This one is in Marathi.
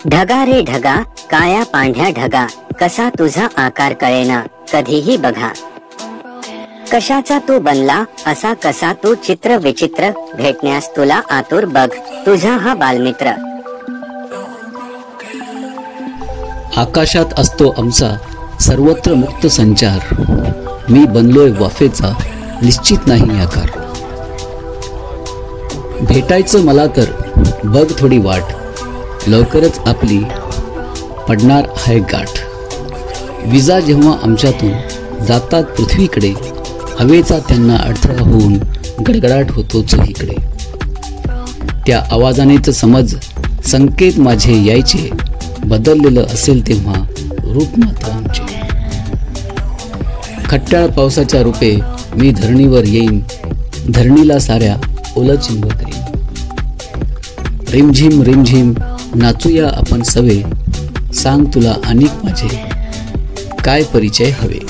ढगा रे ढगा, काळ्या पांढऱ्या ढगा, कसा तुझा आकार कळेना कधीही बघा. कशाचा तू बनला असा कसा तू चित्र विचित्र, भेटण्यास तुला आतुर बघ तुझा हा बालमित्र. आकाशात असतो आमचा सर्वत्र मुक्त संचार, मी बनलोय वाफेचा निश्चित नाही आकार. भेटायचं मला तर बघ थोडी वाट, लवकरच आपली पडणार आहे गाठ. विजा जेव्हा आमच्यातून जातात पृथ्वीकडे, हवेचा त्यांना अडथळा होऊन गडगडाट होतो चोहीकडे. त्या आवाजानेच समज संकेत माझे यायचे, बदललेलं असेल तेव्हा रूप मात्र आमचे. खट्ट्याळ पावसाच्या रूपे मी धरणीवर येईन, धरणीला साऱ्या ओलचिंब करीन. रिमझिम रिमझिम नाचूया आपण सवे, सांग तुला अनेक माझे काय परिचय हवे.